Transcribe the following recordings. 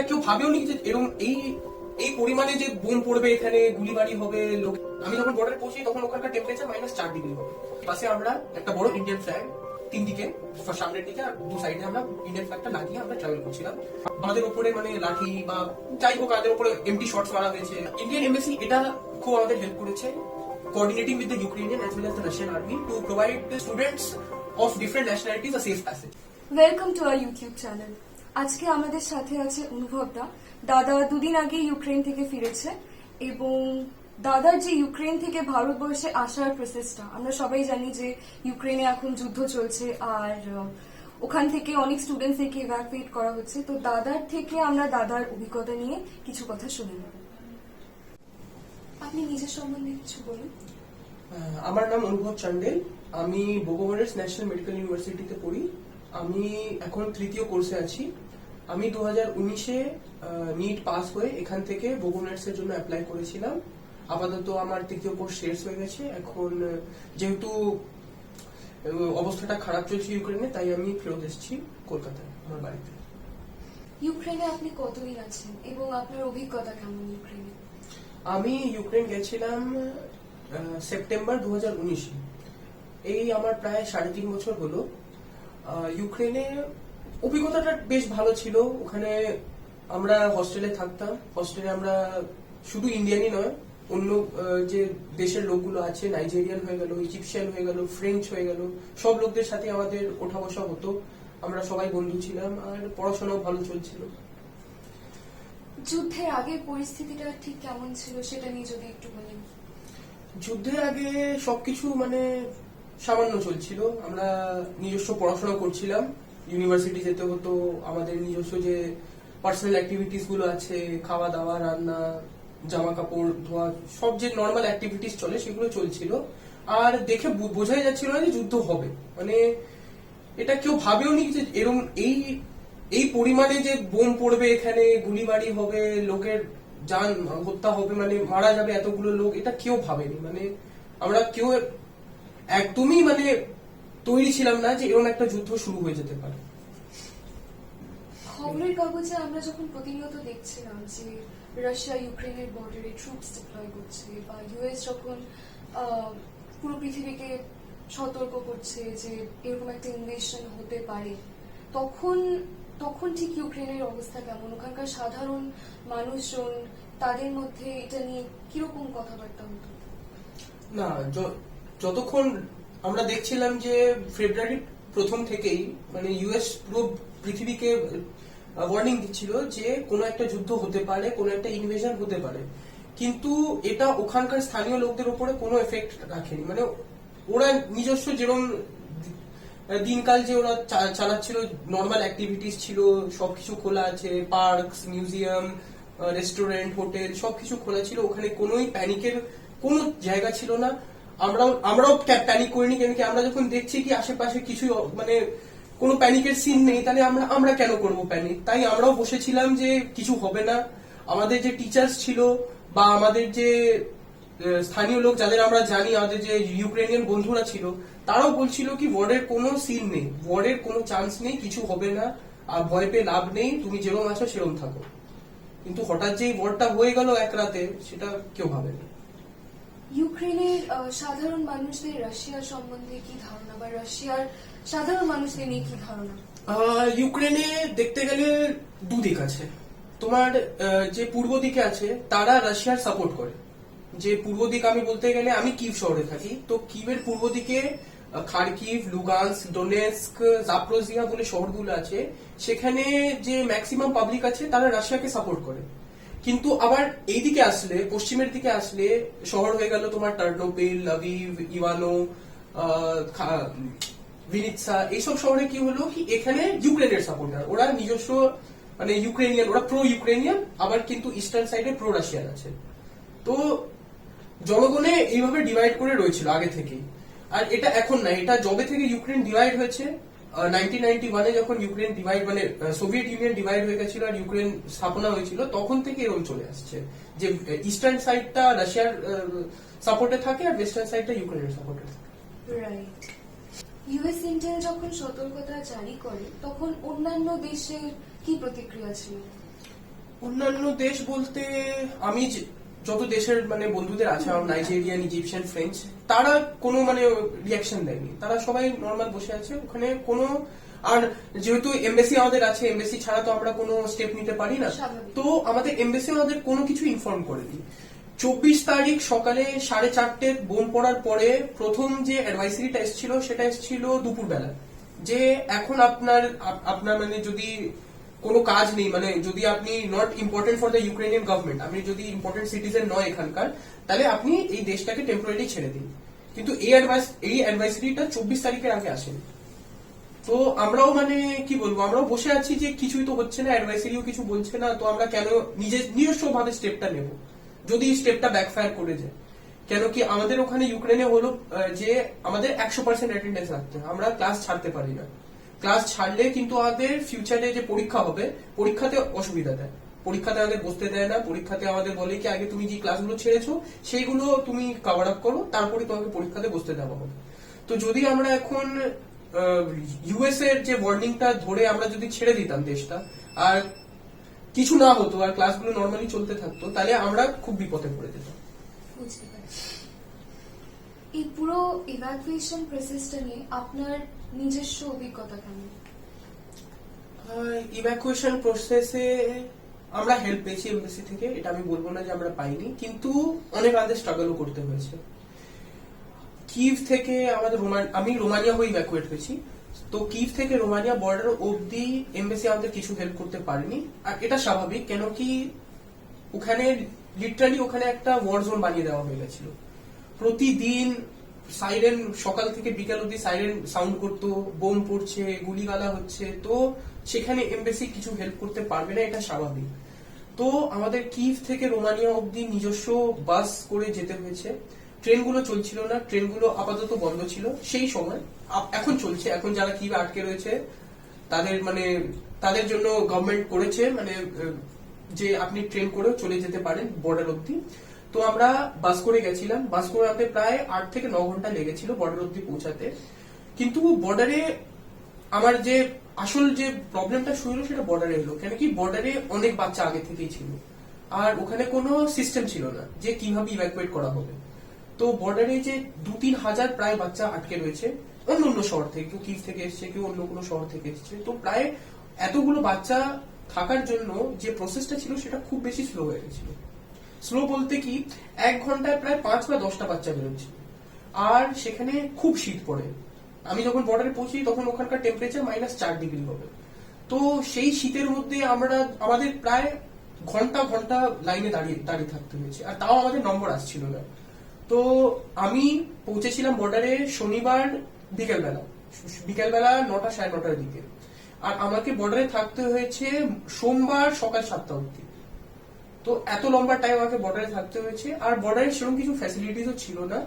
কেউ ভাবেও নি যে এরকম এই পরিমাণে যে বোম পড়বে, এখানে গুলিবাড়ি হবে। লোক আমি যখন বর্ডারে পৌঁছি তখন ওখানকার টেম্পারেচার -4 ডিগ্রি হবে। পাশে আমরা একটা বড় ইন্ডিয়ান ফ্ল্যাগ, তিন দিকে, সামনের দিকে আর দু সাইডে আমরা ইন্ডিয়ান ফ্ল্যাগটা লাগিয়ে আমরা ট্রাভেল করছিলাম। আমাদের উপরে লাঠি বা যাই হোক আমাদের উপরে এমটি শটস মারা হয়েছে। ইন্ডিয়ান এমবাসি এটা খুব আমাদের হেল্প করেছে, coordinating with the Ukrainian as well as the Russian army to provide the students of different nationalities a safe passage. Welcome to our YouTube channel. আজকে আমাদের সাথে আছে অনুভবদা। দাদা দুদিন আগে ইউক্রেন থেকে ফিরেছে এবং দাদার যে ইউক্রেন থেকে ভারতবর্ষে আসার প্রসেসটা, আমরা সবাই জানি যে ইউক্রেনে এখন যুদ্ধ চলছে আর ওখান থেকে অনেক স্টুডেন্টসদেরকে ইভ্যাকুয়েট করা হচ্ছে। তো দাদার থেকে আমরা দাদার অভিজ্ঞতা নিয়ে কিছু কথা শুনে নেব। আপনি নিজের সম্বন্ধে কিছু বলুন। আমার নাম অনুভব চান্ডেল, আমি বোগোভারেস ন্যাশনাল মেডিকেল ইউনিভার্সিটিতে পড়ি। আমি এখন তৃতীয় কোর্সে আছি। আমি 2019-এ নিট পাস হয়ে এখান থেকে বোগোভারেসের জন্য অ্যাপ্লাই করেছিলাম। আপাতত আমার তৃতীয় কোর্স শেষ হয়ে গেছে। এখন যেহেতু অবস্থাটা খারাপ চলছে ইউক্রেনে, তাই আমি ফেরত এসেছি কলকাতায় আমার বাড়িতে। ইউক্রেনে আপনি কতদিন আছেন এবং আপনার অভিজ্ঞতা কেমন ইউক্রেনে? আমি ইউক্রেন গেছিলাম সেপ্টেম্বর 2019-এ। এই আমার প্রায় 3.5 বছর হলো। ইউক্রেনে অভিজ্ঞতাটা বেশ ভালো ছিল। ওখানে আমরা হস্টেলে থাকতাম। হস্টেলে আমরা শুধু ইন্ডিয়ানই নয়, অন্য যে দেশের লোকগুলো আছে, নাইজেরিয়ান হয়ে গেল, ইজিপশিয়ান হয়ে গেল, ফ্রেঞ্চ হয়ে গেল, সব লোকদের সাথে আমাদের ওঠা বসা হতো। আমরা সবাই বন্ধু ছিলাম আর পড়াশোনাও ভালো চলছিল। যুদ্ধের আগের পরিস্থিতিটা ঠিক কেমন ছিল সেটা নিয়ে যদি একটু বলেন। যুদ্ধের আগে সবকিছু সামান্য চলছিল। আমরা নিজস্ব পড়াশোনা করছিলাম, ইউনিভার্সিটি যেতে হতো, আমাদের নিজস্ব যে পার্সোনাল অ্যাক্টিভিটিস গুলো আছে, খাওয়া দাওয়া, রান্না, জামা কাপড় ধোয়া, সব যে নর্মাল অ্যাক্টিভিটিস চলে সেগুলো চলছিল। আর দেখে বোঝাই যাচ্ছিল না যে যুদ্ধ হবে। এটা কেউ ভাবেও নি যে এরকম এই পরিমাণে যে বোম পড়বে, এখানে গুলিবাড়ি হবে, লোকের জান হত্যা হবে, মারা যাবে এতগুলো লোক, এটা কেউ ভাবেনি। আমরা কেউ একদমই তৈরি ছিলাম না যে এরকম একটা যুদ্ধ শুরু হয়ে যেতে পারে। খবরের কাগজে আমরা যখন প্রতিনিয়ত দেখছিলাম যে রাশিয়া ইউক্রেনের বর্ডারে ট্রুপস ডিপ্লয় করছে বা ইউএস যখন পুরো পৃথিবীকে সতর্ক করছে যে এরকম একটা ইনভেশন হতে পারে, তখন ঠিক ইউক্রেনের অবস্থা কেমন? ওখানকার সাধারণ মানুষজন, তাদের মধ্যে এটা নিয়ে কিরকম কথাবার্তা হতো? না, যতক্ষণ আমরা দেখছিলাম যে ফেব্রুয়ারি প্রথম থেকেই ইউএস পুরো পৃথিবীকে ওয়ার্নিং দিচ্ছিল যে কোনো একটা যুদ্ধ হতে পারে, কোনো একটা ইনভেশন হতে পারে, কিন্তু এটা ওখানকার স্থানীয় লোকদের উপরে কোনো এফেক্ট রাখেনি। ওরা নিজস্ব যেরকম দিনকাল যে ওরা চালাচ্ছিল, নর্মাল অ্যাক্টিভিটিস ছিল, সবকিছু খোলা আছে, পার্কস, মিউজিয়াম, রেস্টুরেন্ট, হোটেল সবকিছু খোলা ছিল। ওখানে কোনোই প্যানিকের কোনো জায়গা ছিল না। আমরাও প্যানিক করিনি, কেন কি আমরা যখন দেখছি কি আশেপাশে কিছু কোনো প্যানিকের সিন নেই, তাহলে আমরা কেন করব প্যানিক? তাই আমরাও বসেছিলাম যে কিছু হবে না। আমাদের যে টিচার্স ছিল বা আমাদের যে স্থানীয় লোক যাদের আমরা জানি, আমাদের যে ইউক্রেনিয়ান বন্ধুরা ছিল, তারাও বলছিল কি ওয়ারের কোনো সিন নেই, ওয়ারের কোনো চান্স নেই, কিছু হবে না, আর ভয় পেয়ে লাভ নেই, তুমি যেরকম আছো সেরকম থাকো। কিন্তু হঠাৎ যে ওয়ারটা হয়ে গেল এক রাতে, সেটা কেউ ভাবেনি। ইউক্রেনের সাধারণ মানুষদের রাশিয়ার সম্বন্ধে কি ধারণা, বা রাশিয়ার সাধারণ মানুষদের নিয়ে কি ধারণা? ইউক্রেনে দেখতে গেলে দুদিক আছে। তোমার যে পূর্ব দিকে আছে তারা রাশিয়ার সাপোর্ট করে। যে পূর্ব দিক আমি বলতে গেলে, আমি কিভ শহরে থাকি, তো কিভের পূর্ব দিকে খার্কিভ, লুগান্স, ডোনেস্ক, জাপরোজিয়া বলে শহরগুলো আছে, সেখানে যে ম্যাক্সিমাম পাবলিক আছে তারা রাশিয়াকে সাপোর্ট করে। কিন্তু আবার এইদিকে আসলে, পশ্চিমের দিকে আসলে, শহর হয়ে গেল তোমার টার্নোপিল, লাভিভ, ইভানো, ভিনিৎসা, এইসব শহরে কি হলো কি এখানে ইউক্রেনের সাপোর্টার, ওরা নিজস্ব ইউক্রেনিয়ান, ওরা প্রো ইউক্রেনিয়ান, আবার কিন্তু ইস্টার্ন সাইডে প্রো রাশিয়ান আছে। তো জনগণে এইভাবে ডিভাইড করে রয়েছিল আগে থেকেই। আর এটা এখন না, এটা যবে থেকে ইউক্রেন ডিভাইড হয়েছে, 1991-এ যখন Ukraine divide Soviet union divide হয়ে গেছিল আর ইউক্রেন স্থাপনা হয়েছিল, তখন থেকে এরকম চলে আসছে যে ইস্টার্ন সাইডটা রাশিয়ার সাপোর্টে থাকে আর ওয়েস্টার্ন সাইডটা ইউক্রেনের সাপোর্টে থাকে। রাইট। ইউএস ইন্টেল যখন সতর্কতা জারি করে তখন অন্যান্য দেশের কি প্রতিক্রিয়া ছিল? অন্যান্য দেশ বলতে আমি যত দেশের মানে বন্ধুদের আছে, আমার নাইজেরিয়ান, ইজিপশিয়ান, ফ্রেঞ্চ, তারা কোনো মানে রিয়াকশন দেয়নি, তারা সবাই নর্মাল বসে আছে ওখানে। কোনো আর যেহেতু এমবেসি আমাদের আছে, এমবেসি ছাড়া তো আমরা কোনো স্টেপ নিতে পারি না, স্বাভাবিক। তো আমাদের এমবেসি আমাদের কোনো কিছু ইনফর্ম করেনি। 24 তারিখ সকালে 4:30 বোম পড়ার পরে প্রথম যে অ্যাডভাইসারিটা এসেছিল সেটা এসেছিল দুপুরবেলা, যে এখন আপনার মানে যদি কোনো কাজ নেই, মানে যদি আপনি not important for the Ukrainian government, আপনি যদি ইম্পর্টেন্ট সিটিজেন নয় এখানকার, তাহলে আপনি এই দেশটাকে টেম্পোরারি ছেড়ে দিন। কিন্তু এই অ্যাডভাইসারিটা 24 তারিখের আগে আসেনি। তো আমরাও মানে কি বলবো, আমরাও বসে আছি যে কিছুই তো হচ্ছে না, অ্যাডভাইসারিও কিছু বলছে না, তো আমরা কেন নিজস্ব ভাবে স্টেপটা নেব যদি স্টেপটা ব্যাকফায়ার করে যায়। কেন কি আমাদের ওখানে ইউক্রেনে হলো যে আমাদের 100% অ্যাটেন্ডেন্স রাখতে হয়, আমরা ক্লাস ছাড়তে পারি না। ক্লাস ছাড়লে কিন্তু আমাদের ফিউচারে যে পরীক্ষা হবে, পরীক্ষাতে অসুবিধা দেয়, পরীক্ষাতে আমাদের বসতে দেয় না। পরীক্ষাতে আমাদের বলে কি আগে তুমি যে ক্লাসগুলো ছেড়েছো সেইগুলো তুমি কভার আপ করো, তারপরে তোমাকে পরীক্ষাতে বসতে দেওয়া হবে। তো যদি আমরা এখন ইউএস এর যে ওয়ার্নিংটা ধরে আমরা যদি ছেড়ে দিতাম দেশটা, আর কিছু না হতো, আর ক্লাসগুলো নর্মালি চলতে থাকতো, তাহলে আমরা খুব বিপদে পড়ে যেতাম। বুঝতে পারছি। এই পুরো ইভ্যাকুয়েশন প্রসেসটা নিয়ে আপনার নিজস্ব অভিজ্ঞতা কেমন? ইভ্যাকুয়েশন প্রসেসে আমরা হেল্প পেয়েছি এমবেসি থেকে, এটা আমি বলবো না যে আমরা পাইনি, কিন্তু অনেক আমাদের স্ট্রাগলও করতে হয়েছে। কিভ থেকে আমি রোমানিয়া হয়ে ইভ্যাকুয়েট হয়েছি, তো কিভ থেকে রোমানিয়া বর্ডার অবধি এমবেসি আমাদের কিছু হেল্প করতে পারেনি। আর এটা স্বাভাবিক, কেন কি ওখানে লিটারালি ওখানে একটা ওয়ার জোন বানিয়ে দেওয়া হয়ে গেছিল। প্রতিদিন সাইরেন, সকাল থেকে বিকাল অবধি সাইরেন সাউন্ড করতো, বোম পড়ছে, গুলিগালা হচ্ছে, তো সেখানে এমবেসি কিছু হেল্প করতে পারবে না, এটা স্বাভাবিক। তো আমাদের কিভ থেকে রোমানিয়া অবধি নিজস্ব বাস করে যেতে হয়েছে। ট্রেনগুলো চলছিল না, ট্রেনগুলো আপাতত বন্ধ ছিল সেই সময়, এখন চলছে। এখন যারা কিভে আটকে রয়েছে তাদের জন্য গভর্নমেন্ট করেছে মানে যে আপনি ট্রেন করেও চলে যেতে পারেন বর্ডার অবধি। তো আমরা বাস করে গেছিলাম, বাস করে আমাদের প্রায় 8 থেকে 9 ঘন্টা লেগেছিল বর্ডার অবধি পৌঁছাতে। কিন্তু বর্ডারে আমার যে আসল যে প্রবলেমটা শুরু হলো সেটা বর্ডারে এলো, কেন কি বর্ডারে অনেক বাচ্চা আগে থেকেই ছিল, আর ওখানে কোনো সিস্টেম ছিল না যে কিভাবে ইভ্যাকুয়েট করা হবে। তো বর্ডারে যে 2-3 হাজার প্রায় বাচ্চা আটকে রয়েছে, অন্য অন্য শহর থেকে, কেউ কিভ থেকে এসছে, কেউ অন্য কোনো শহর থেকে এসছে। তো প্রায় এতগুলো বাচ্চা থাকার জন্য যে প্রসেসটা ছিল সেটা খুব বেশি স্লো হয়ে গেছিল। স্লো বলতে কি 1 ঘন্টায় প্রায় 5 বা 10টা বাচ্চা বেরোচ্ছে, আর সেখানে খুব শীত পড়ে। আমি যখন বর্ডারে পৌঁছি তখন ওখানকার টেম্পারেচার -4 ডিগ্রি হবে। তো সেই শীতের মধ্যে আমাদের প্রায় ঘন্টা ঘন্টা লাইনে দাঁড়িয়ে থাকতে হয়েছে, আর তাও আমাদের নম্বর আসছিল না। তো আমি পৌঁছেছিলাম বর্ডারে শনিবার বিকেলবেলা 9টা 9:30 দিকে, আর আমাকে বর্ডারে থাকতে হয়েছে সোমবার সকাল 7টা অবধি। তো এত লম্বা টাইম আমাকে বর্ডারে থাকতে হয়েছে, আর বর্ডারে সেরকম কিছু ফ্যাসিলিটিসও ছিল না।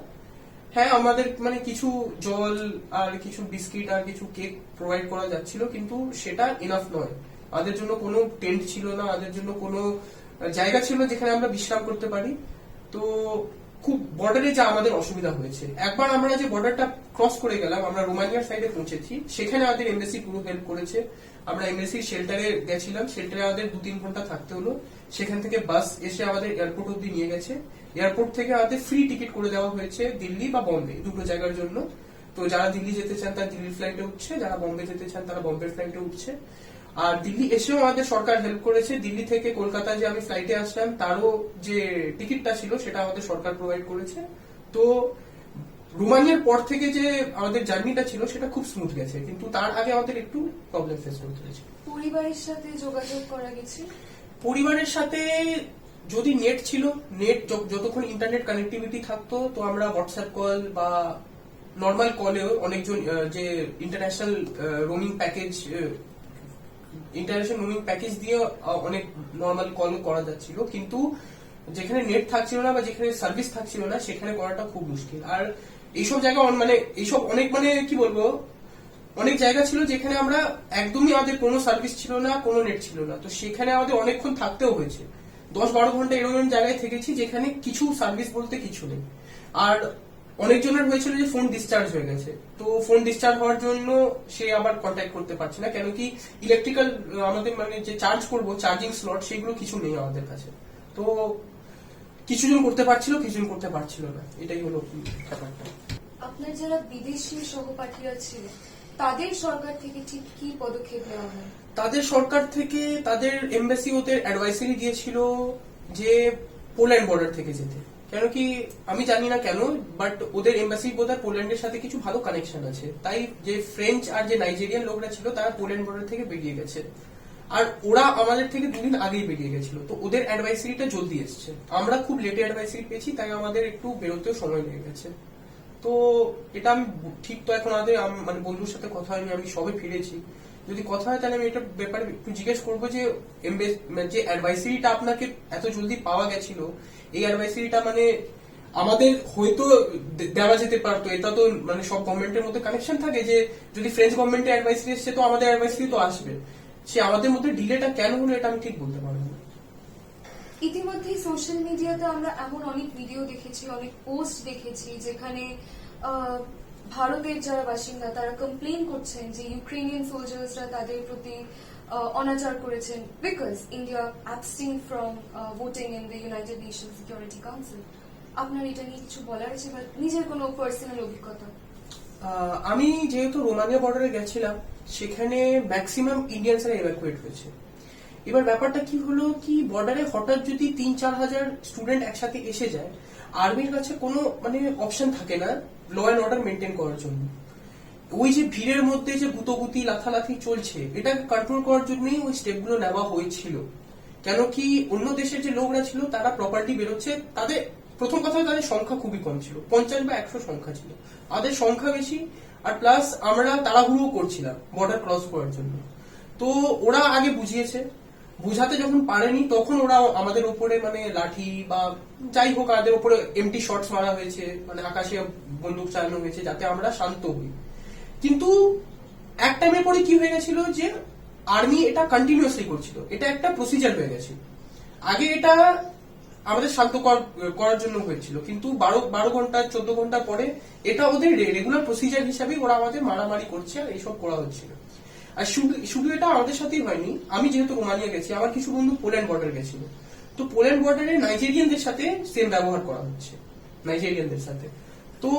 হ্যাঁ, আমাদের মানে কিছু জল আর কিছু বিস্কিট আর কিছু কেক প্রোভাইড করা যাচ্ছিল, কিন্তু সেটা এনাফ নয়। আমাদের জন্য কোনো টেন্ট ছিল না, আমাদের জন্য কোনো জায়গা ছিল যেখানে আমরা বিশ্রাম করতে পারি। তো খুব বর্ডারে যা আমাদের অসুবিধা হয়েছে। একবার আমরা যে বর্ডারটা ক্রস করে গেলাম, আমরা রোমানিয়ার সাইডে পৌঁছেছি, সেখানে আমাদের এমবেসি পুরো হেল্প করেছে। আমরা এমবেসির শেল্টারে গেছিলাম, শেল্টারে আমাদের 2-3 ঘন্টা থাকতে হলো। সেখান থেকে বাস এসে আমাদের এয়ারপোর্ট অব্দি নিয়ে গেছে। এয়ারপোর্ট থেকে আমাদের ফ্রি টিকিট করে দেওয়া হয়েছে দিল্লি বা বম্বে, দুটো জায়গার জন্য। তো যারা দিল্লি যেতে চান তারা দিল্লির ফ্লাইটে উঠছে, যারা বম্বে যেতে চান তারা বম্বের ফ্লাইটে উঠছে। আর দিল্লি এসেও আমাদের সরকার হেল্প করেছে। দিল্লি থেকে কলকাতা যে আমি ফ্লাইটে আসলাম তারও যে টিকিটটা ছিল সেটা আমাদের সরকার প্রোভাইড করেছে। তো রোমানিয়ার পর থেকে যে আমাদের জার্নিটা ছিল সেটা খুব স্মুথ গেছে, কিন্তু তার আগে আমাদের একটু প্রবলেম ফেস করতে হয়েছে। পরিবারের সাথে যোগাযোগ করা গেছে? পরিবারের সাথে যদি নেট ছিল, নেট যতক্ষণ ইন্টারনেট কানেক্টিভিটি থাকতো, তো আমরা হোয়াটসঅ্যাপ কল বা নর্মাল কলেও অনেকজন যে ইন্টারন্যাশনাল রোমিং প্যাকেজ দিয়ে অনেক নর্মাল কল করা যাচ্ছিল, কিন্তু যেখানে নেট থাকছিল না বা যেখানে সার্ভিস থাকছিল না সেখানে করাটা খুব মুশকিল। আর এইসব জায়গা কি বলবো, অনেক জায়গা ছিল যেখানে আমরা একদমই আমাদের কোনো সার্ভিস ছিল না, কোনো নেট ছিল না। তো সেখানে আমাদের অনেকক্ষণ থাকতেও হয়েছে, 10-12 ঘন্টা এরকম জায়গায় থেকেছি যেখানে কিছু সার্ভিস বলতে কিছু নেই। আর অনেকজনের হয়েছিল যে ফোন ডিসচার্জ হয়ে গেছে, তো ফোন ডিসচার্জ হওয়ার জন্য সে আবার কন্ট্যাক্ট করতে পারছে না, কেন কি ইলেকট্রিক্যাল আমাদের মানে যে চার্জ করবো চার্জিং স্লট সেগুলো কিছু নেই আমাদের কাছে। তো কিছুজন করতে পারছিল, কিছুজন করতে পারছিল না, এটাই হলো ব্যাপারটা। আপনার যারা বিদেশি সহপাঠীরা ছিল তাদের সরকার থেকে ঠিক কি পদক্ষেপ নেওয়া হয়? তাদের সরকার থেকে তাদের এমবাসি ওদের অ্যাডভাইসারি দিয়েছিল যে পোল্যান্ড বর্ডার থেকে যেতে, কেন কি আমি জানি না কেন, বাট ওদের এমবাসি বোধহয় পোল্যান্ডের সাথে কিছু ভালো কানেকশন আছে, তাই যে ফ্রেঞ্চ আর যে নাইজেরিয়ান লোকরা ছিল তারা পোল্যান্ড বর্ডার থেকে বেরিয়ে গেছে, আর ওরা আমাদের থেকে 2 দিন আগেই বেরিয়ে গেছিল, তো ওদের অ্যাডভাইসারিটা জলদি এসছে, আমরা খুব লেটে অ্যাডভাইসারি পেয়েছি, তাই আমাদের একটু বেরোতেও সময় লেগে গেছে। তো এটা আমি ঠিক তো এখন আমাদের মানে বন্ধুর সাথে কথা হয়নি, আমি সবে ফিরেছি, যদি কথা হয় তাহলে আমি এটা ব্যাপারে একটু জিজ্ঞেস করবো যে যে অ্যাডভাইসারিটা আপনাকে এত জলদি পাওয়া গেছিল, এই অ্যাডভাইসারিটা মানে আমাদের হয়তো দেওয়া যেতে পারতো, এটা তো মানে সব গভর্নমেন্টের মধ্যে কানেকশন থাকে যে যদি ফ্রেঞ্চ গভর্নমেন্টের অ্যাডভাইসারি এসছে তো আমাদের অ্যাডভাইসারি তো আসবে, সে আমাদের মধ্যে ডিলেটা কেন হলো এটা আমি ঠিক বলতে পারবো না। ইতিমধ্যে সোশ্যাল মিডিয়াতে আমরা এমন অনেক ভিডিও দেখেছি, অনেক পোস্ট দেখেছি যেখানে ভারতের যারা বাসিন্দা তারা কমপ্লেন করছেন যে ইউক্রেনিয়ান সোলজার্সরা তাদের প্রতি অনাচার করেছেন because India abstain from voting in the United Nations security council. আপনার এটা নিয়ে কিছু বলার আছে বা নিজের কোনো পার্সোনাল অভিজ্ঞতা? আমি যেহেতু রোমানিয়া বর্ডারে গেছিলাম, সেখানে ম্যাক্সিমাম ইন্ডিয়ানসরা এভাকুয়েট হয়েছে। এবার ব্যাপারটা কি হলো কি বর্ডারে হঠাৎ যদি 3-4 হাজার স্টুডেন্ট একসাথে এসে যায়, আর্মির কাছে কোনো মানে অপশন থাকে না ল অ্যান্ড অর্ডার মেনটেন করার জন্য। ওই যে ভিড়ের মধ্যে যে গুতোগুতি লাথালাথি চলছে, এটাকে কন্ট্রোল করার জন্যই ওই স্টেপগুলো নেওয়া হয়েছিল, কেন কি অন্য দেশের যে লোকরা ছিল তারা প্রপার্টি বেরোচ্ছে, তাদের প্রথম কথা তাদের সংখ্যা খুবই কম ছিল, 50 বা 100 সংখ্যা ছিল, আমাদের সংখ্যা বেশি, আর প্লাস আমরা তাড়াহুড়ো করছিলাম বর্ডার ক্রস করার জন্য। তো ওরা আগে বুঝিয়েছে, বুঝাতে যখন পারেনি তখন ওরা আমাদের উপরে মানে লাঠি বা যাই হোক আমাদের উপরে এমটি শটস মারা হয়েছে, মানে আকাশে বন্দুক চালানো হয়েছে যাতে আমরা শান্ত হই। কিন্তু এক টাইমের পরে কি হয়ে গেছিল যে আর্মি এটা কন্টিনিউয়াসলি করছিল, এটা একটা প্রসিজার হয়ে গেছিল। আগে এটা আমাদের শান্ত করার জন্য হয়েছিল, কিন্তু 12 ঘন্টা 14 ঘন্টা পরে এটা ওদের রেগুলার প্রসিজার হিসাবে ওরা আমাদের মারামারি করছে আর এইসব করা হচ্ছিল। আর শুধু এটা আমাদের সাথেই হয়নি, আমি যেহেতু রোমানিয়া গেছি, আমার কিছু বন্ধু পোল্যান্ড বর্ডার গেছিল, তো পোল্যান্ড বর্ডারে নাইজেরিয়ানদের সাথে সেম ব্যবহার করা হচ্ছে, নাইজেরিয়ানদের সাথে। তো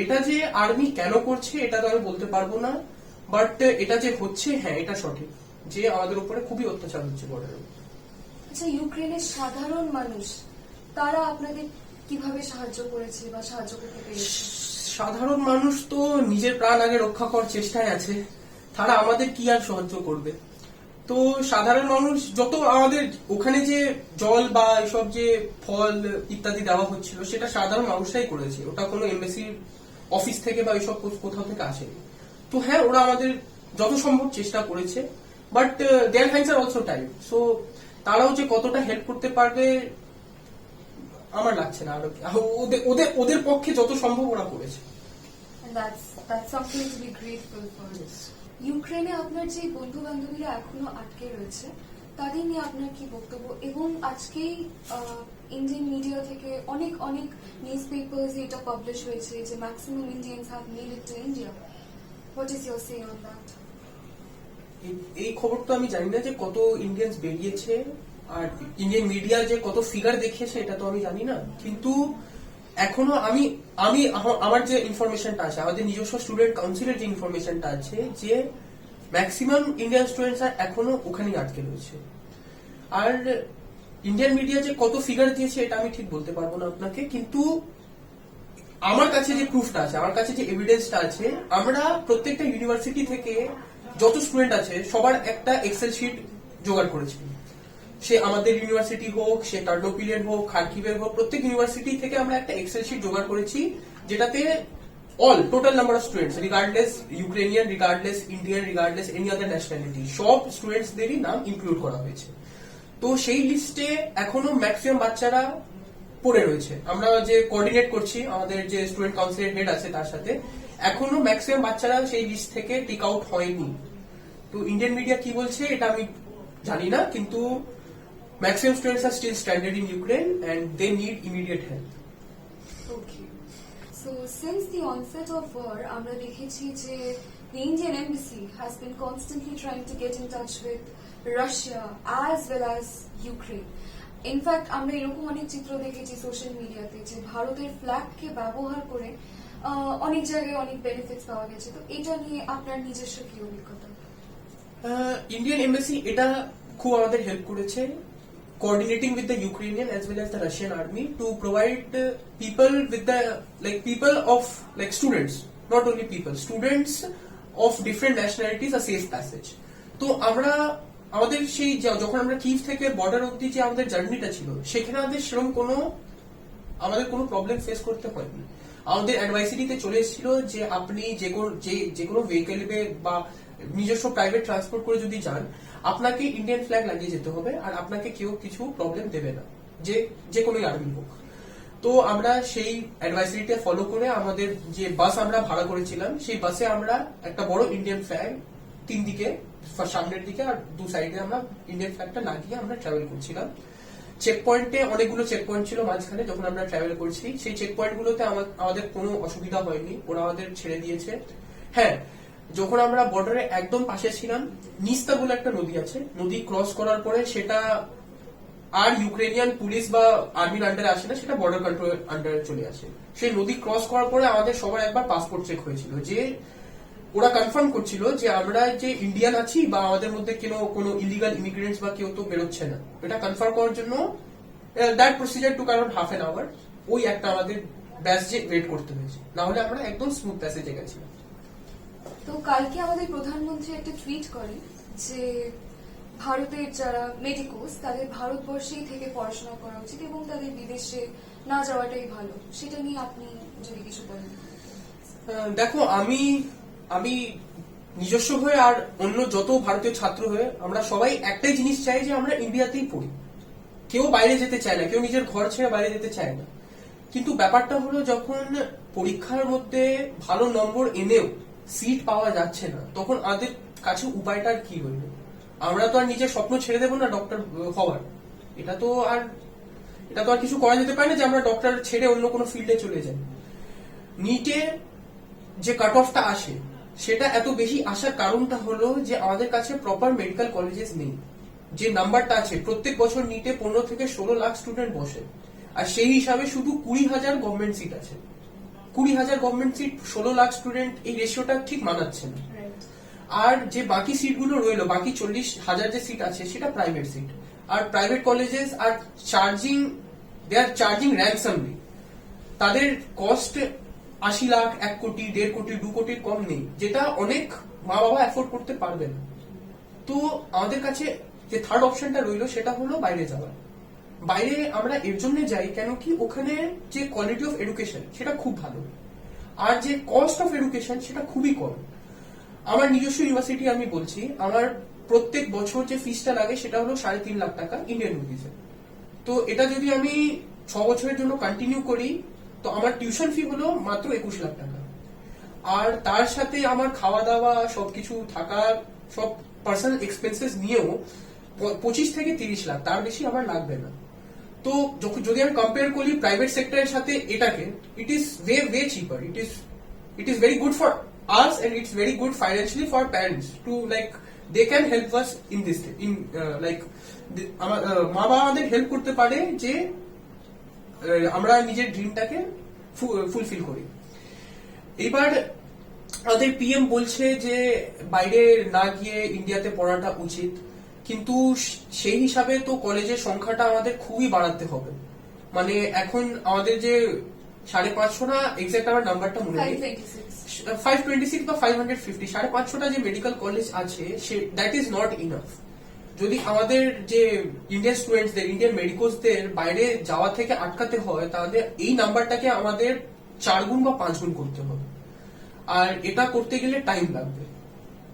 এটা যে আর্মি কেন করছে এটা তো আমি বলতে পারবো না, বাট এটা যে হচ্ছে হ্যাঁ এটা সঠিক যে আমাদের উপরে খুবই অত্যাচার হচ্ছে বর্ডারে। আচ্ছা, ইউক্রেনের সাধারণ মানুষ তারা আপনাদের কিভাবে সাহায্য করেছে বা সাহায্য করতে পেরেছে? সাধারণ মানুষ তো নিজের প্রাণ আগে রক্ষা করার চেষ্টায় আছে, তারা আমাদের কি আর সাহায্য করবে। তো সাধারণ মানুষ যত আমাদের ওখানে যে জল বা এসব যে ফল ইত্যাদি দেওয়া হচ্ছিল সেটা সাধারণ মানুষরাই করেছে, ওটা কোনো এমবাসির অফিস থেকে বা এসব কোথাও থেকে আসেনি। তো হ্যাঁ ওরা আমাদের যত সম্ভব চেষ্টা করেছে, but their hands are also time, so তারাও যে কতটা হেল্প করতে পারবে আমার লাগছে না, আরো ওদের ওদের পক্ষে যত সম্ভব ওরা করেছে। That's something to be grateful for. ইউক্রেনে আপনার যে বন্ধু বান্ধবীরা এখনো আটকে রয়েছে তাদের নিয়ে আপনার কি বক্তব্য? এবং আজকেই ইন্ডিয়ান মিডিয়া থেকে অনেক অনেক নিউজ পেপার্স এটা পাবলিশ হয়েছে যে maximum Indians have made it to India. What is your say on that? এই খবর তো আমি জানি না যে কত ইন্ডিয়ান্স বেরিয়েছে, আর ইন্ডিয়ান মিডিয়া যে কত ফিগার দেখিয়েছে এটা তো আমি জানি না, কিন্তু এখনো আমি আমার যে ইনফরমেশনটা আছে, আমাদের নিজস্ব স্টুডেন্ট কাউন্সিলের যে ইনফরমেশনটা আছে, যে ম্যাক্সিমাম ইন্ডিয়ান স্টুডেন্টস এখনো ওখানেই আটকে রয়েছে। আর ইন্ডিয়ান মিডিয়া যে কত ফিগার দিয়েছে এটা আমি ঠিক বলতে পারবো না আপনাকে, কিন্তু আমার কাছে যে প্রুফটা আছে, আমার কাছে যে এভিডেন্সটা আছে, আমরা প্রত্যেকটা ইউনিভার্সিটি থেকে যত স্টুডেন্ট আছে সবার একটা এক্সেল শিট জোগাড় করেছি, সে আমাদের ইউনিভার্সিটি হোক, সে টার্নোপিলিয়ান হোক, খার্কিভের হোক, প্রত্যেক ইউনিভার্সিটি থেকে আমরা একটা এক্সেল শিট জোগাড় করেছি যেটাতে all total number of students regardless Ukrainian, regardless Indian, regardless any other nationality, সব স্টুডেন্টসদেরই নাম ইনক্লুড করা হয়েছে। তো সেই লিস্টে এখনো ম্যাক্সিমাম বাচ্চারা পড়ে রয়েছে। আমরা যে কোঅর্ডিনেট করছি আমাদের যে স্টুডেন্ট কাউন্সিলের হেড আছে তার সাথে, এখনো ম্যাক্সিমাম বাচ্চারা সেই লিস্ট থেকে টিক আউট হয়নি। তো ইন্ডিয়ান মিডিয়া কি বলছে এটা আমি জানি না, কিন্তু maximum students are still stranded in Ukraine and they need immediate help. Okay. So since the onset of war, আমরা দেখেছি যে the Indian embassy has been constantly trying to get in touch with Russia as well as Ukraine. In fact আমরা এরকম অনেক চিত্র দেখেছি social মিডিয়াতে যে ভারতের ফ্ল্যাগকে ব্যবহার করে অনেক জায়গায় অনেক বেনিফিটস পাওয়া গেছে। তো এটা নিয়ে আপনার নিজস্ব কি অভিজ্ঞতা? ইন্ডিয়ান এমবাসি এটা খুব আমাদের হেল্প করেছে coordinating with the Ukrainian as well as the Russian army to provide people with the people of students, not only students of different nationalities a safe passage. তো আমরা আমাদের সেই যখন আমরা কিভ থেকে বর্ডার অব্দি যে আমাদের জার্নিটা ছিল সেখানে আমাদের সেরকম কোনো প্রবলেম ফেস করতে হয়নি। আমাদের অ্যাডভাইসারিতে চলে এসেছিল যে আপনি যে কোনো ভেহিকেলে বা নিজস্ব প্রাইভেট ট্রান্সপোর্ট করে যদি যান আপনাকে ইন্ডিয়ান ফ্ল্যাগ লাগিয়ে যেতে হবে আর আপনাকে কেউ কিছু প্রবলেম দেবে না, যে কোনো আর্মি হোক। তো আমরা সেই অ্যাডভাইসারিটা ফলো করে আমাদের যে বাস আমরা ভাড়া করেছিলাম সেই বাসে আমরা একটা বড় ইন্ডিয়ান ফ্ল্যাগ 3 দিকে, সামনের দিকে আর 2 সাইডে আমরা ইন্ডিয়ান ফ্ল্যাগটা লাগিয়ে আমরা ট্রাভেল করছিলাম। চেক পয়েন্টে অনেকগুলো চেক পয়েন্ট ছিল মাঝখানে যখন আমরা ট্রাভেল করছি, সেই চেক পয়েন্ট গুলোতে আমাদের কোনো অসুবিধা হয়নি, ওরা আমাদের ছেড়ে দিয়েছে। হ্যাঁ, যখন আমরা বর্ডারে একদম পাশে ছিলাম, নিস্তা বলে একটা নদী আছে, নদী ক্রস করার পরে সেটা আর ইউক্রেনিয়ান পুলিশ বা আর্মির আন্ডারে আসে না, সেটা বর্ডার কন্ট্রোল আন্ডারে চলে আসে। সেই নদী ক্রস করার পরে আমাদের সবার একবার পাসপোর্ট চেক হয়েছিল, যে ওরা কনফার্ম করছিল যে আমরা যে ইন্ডিয়ান আছি বা আমাদের মধ্যে কোনো ইলিগাল ইমিগ্রেন্টস বা কেউ তো বেরোচ্ছে না। এটা কনফার্ম করার জন্য that procedure took around half an hour. ওই একটা আমাদের ব্যাস যে ওয়েট করতে হয়েছে, না হলে আমরা একদম স্মুথ প্যাসেজে গেছিলাম। তো কালকে আমাদের প্রধানমন্ত্রী একটা টুইট করেন যে ভারতের যারা মেডিকোস তাদের ভারতবর্ষেই থেকে পড়াশোনা করা উচিত এবং তাদের বিদেশে না যাওয়াটাই ভালো। সেটা নিয়ে আপনি যদি কিছু বলেন। দেখো, আমি নিজস্ব হয়ে আর অন্য যত ভারতীয় ছাত্র হয়ে আমরা সবাই একটাই জিনিস চাই যে আমরা ইন্ডিয়াতেই পড়ি। কেউ বাইরে যেতে চায় না, কেউ নিজের ঘর ছেড়ে বাইরে যেতে চায় না। কিন্তু ব্যাপারটা হলো যখন পরীক্ষার মধ্যে ভালো নম্বর এনেও সিট পাওয়া যাচ্ছে না, তখন আমাদের কাছে উপায়টা কি হইল? আমরা তো আর নিজের স্বপ্ন ছেড়ে দেবো না ডক্টর হওয়ার। এটা তো আর কিছু করা যেতে পারে না যে আমরা ডক্টর ছেড়ে অন্য কোনো ফিল্ডে চলে যাই। নিটে যে কাট অফটা আসে সেটা এত বেশি আসার কারণটা হলো যে আমাদের কাছে প্রপার মেডিকেল কলেজেস নেই। যে নাম্বারটা আছে, প্রত্যেক বছর নিটে 15 থেকে 16 লাখ স্টুডেন্ট বসে, আর সেই হিসাবে শুধু 20,000 গভর্নমেন্ট সিট আছে। 20,000 গভর্নমেন্ট সিট, 16 লাখ স্টুডেন্ট, এই রেশিওটা ঠিক মানাচ্ছে না। আর যে বাকি সিটগুলো রইলো, বাকি 40,000 যে সিট আছে সেটা প্রাইভেট সিট। আর প্রাইভেট কলেজেস আর দে আর চার্জিং র্যানসামলি। তাদের কস্ট 80 লাখ, 1 কোটি, 1.5 কোটি, 2 কোটির কম নেই, যেটা অনেক মা বাবা অ্যাফোর্ড করতে পারবে না। তো আমাদের কাছে যে থার্ড অপশনটা রইলো সেটা হলো বাইরে যাওয়া। বাইরে আমরা এর জন্য যাই কেন কি ওখানে যে কোয়ালিটি অফ এডুকেশন সেটা খুব ভালো, আর যে কস্ট অফ এডুকেশন সেটা খুবই কম। আমার নিজস্ব ইউনিভার্সিটি আমি বলছি, আমার প্রত্যেক বছর যে ফিসটা লাগে সেটা হলো 3.5 লাখ টাকা ইন্ডিয়ান রুপিসে। তো এটা যদি আমি 6 বছরের জন্য কন্টিনিউ করি তো আমার টিউশন ফি হলো মাত্র 21 লাখ টাকা। আর তার সাথে আমার খাওয়া দাওয়া সবকিছু থাকা সব পার্সোনাল এক্সপেন্সেস নিয়েও 25 থেকে 30 লাখ, তার বেশি আমার লাগবে না। তো যদি আমি কম্পেয়ার করি প্রাইভেট সেক্টরের সাথে এটাকে, it is way cheaper. It is very good for us and it's very good financially for parents to they can help us in this মা বাবা আমাদের হেল্প করতে পারে যে আমরা নিজের ড্রিমটাকে ফুলফিল করি। এবার আমাদের পিএম বলছে যে বাইরে না গিয়ে ইন্ডিয়াতে পড়াটা উচিত, কিন্তু সেই হিসাবে তো কলেজের সংখ্যাটা আমাদের খুবই বাড়াতে হবে। মানে এখন আমাদের যে 550 না, এক্সাক্ট আমার নাম্বারটা মনে নেই, 526 বা 550, 550টা যে মেডিকেল কলেজ আছে দ্যাট ইজ নট ইনাফ। যদি আমাদের যে ইন্ডিয়ান স্টুডেন্টসদের, ইন্ডিয়ান মেডিকোসদের বাইরে যাওয়া থেকে আটকাতে হয় তাহলে এই নাম্বারটাকে আমাদের 4 গুণ বা 5 গুণ করতে হবে, আর এটা করতে গেলে টাইম লাগবে।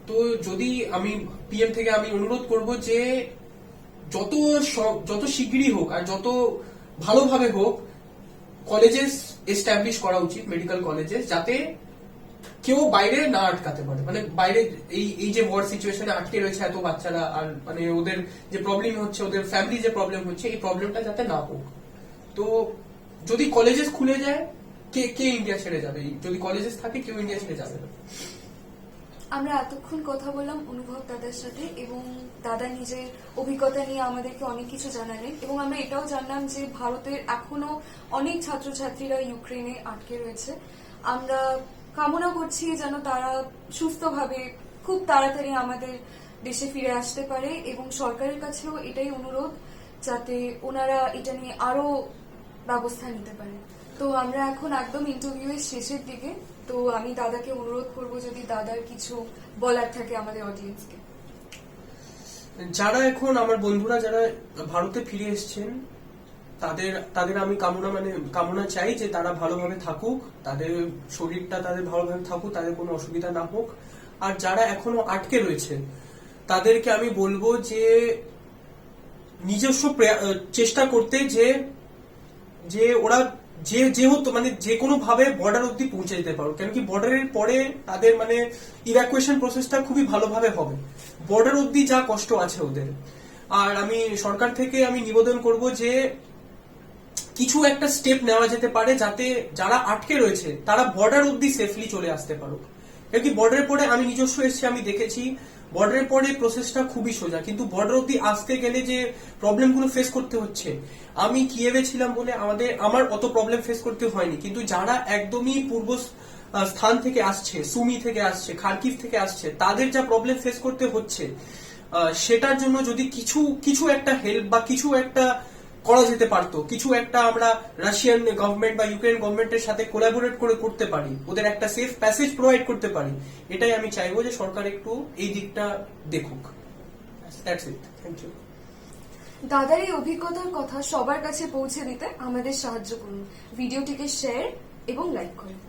তো যদি আমি পিএম থেকে আমি অনুরোধ করব যে যত শিগগিরই হোক আর যত ভালোভাবে হোক কলেজেস এস্টাবলিশ করা উচিত, মেডিকেল কলেজেস, যাতে কেউ বাইরে না আটকাতে পারে। মানে বাইরে এই যে ওয়ার সিচুয়েশনে আটকে রয়েছে এত বাচ্চারা, আর মানে ওদের যে প্রবলেম হচ্ছে, ওদের ফ্যামিলি যে প্রবলেম হচ্ছে, এই প্রবলেমটা যাতে না হোক। তো যদি কলেজেস খুলে যায় কে কে ইন্ডিয়া ছেড়ে যাবে? যদি কলেজেস থাকে কেউ ইন্ডিয়া ছেড়ে যাবে না। আমরা এতক্ষণ কথা বললাম অনুভব দাদার সাথে এবং দাদা নিজের অভিজ্ঞতা নিয়ে আমাদেরকে অনেক কিছু জানালেন এবং আমরা এটাও জানলাম যে ভারতের এখনো অনেক ছাত্রছাত্রীরা ইউক্রেনে আটকে রয়েছে। আমরা কামনা করছি যেন তারা সুস্থভাবে খুব তাড়াতাড়ি আমাদের দেশে ফিরে আসতে পারে এবং সরকারের কাছেও এটাই অনুরোধ যাতে ওনারা এটা নিয়ে আরো ব্যবস্থা নিতে পারে। তো আমরা এখন একদম ইন্টারভিউয়ের শেষের দিকে, তো আমি দাদাকে অনুরোধ করব যদি দাদার কিছু বলার থাকে আমাদের অডিয়েন্সকে। যারা এখন আমার বন্ধুরা যারা ভারতে ফিরে এসেছেন তাদের আমি কামনা চাই যে তারা ভালোভাবে থাকুক, তাদের শরীরটা তাদের ভালোভাবে থাকুক, তাদের কোনো অসুবিধা না হোক। আর যারা এখনো আটকে রয়েছে তাদেরকে আমি বলবো যে নিজস্ব চেষ্টা করতে যে ওরা যেহেতু যে কোনো ভাবে বর্ডার অব্দি পৌঁছে যেতে পারো, কেন কি বর্ডারের পরে তাদের ইভ্যাকুয়েশন প্রসেসটা খুবই ভালোভাবে হবে। বর্ডার অব্দি যা কষ্ট আছে ওদের। আর আমি সরকার থেকে আমি নিবেদন করব যে কিছু একটা স্টেপ নেওয়া যেতে পারে যাতে যারা আটকে রয়েছে তারা বর্ডার অব্দি সেফলি চলে আসতে পারুক। কেন কি বর্ডারের পরে আমি নিজস্ব এসেছি, আমি দেখেছি বর্ডারের পরে প্রসেসটা খুবই সোজা, কিন্তু বর্ডার অব্দি আসতে গেলে যে প্রবলেমগুলো ফেস করতে হচ্ছে, আমি কিয়েভে ছিলাম বলে আমার অত প্রবলেম ফেস করতে হয়নি, কিন্তু যারা একদমই পূর্ব স্থান থেকে আসছে, সুমি থেকে আসছে, খার্কিভ থেকে আসছে, তাদের যা প্রবলেম ফেস করতে হচ্ছে সেটার জন্য যদি কিছু একটা হেল্প বা কিছু একটা করা যেতে পারতো, কিছু একটা আমরা রাশিয়ান গভর্নমেন্ট বা ইউক্রেন গভর্নমেন্টের সাথে কোলাবোরেট করে করতে পারি, ওদের একটা সেফ প্যাসেজ প্রোভাইড করতে পারি, এটাই আমি চাইবো যে সরকার একটু এই দিকটা দেখুক। That's it, thank you. দাদার এই অভিজ্ঞতার কথা সবার কাছে পৌঁছে দিতে আমাদের সাহায্য করুন, ভিডিওটিকে শেয়ার এবং লাইক করুন।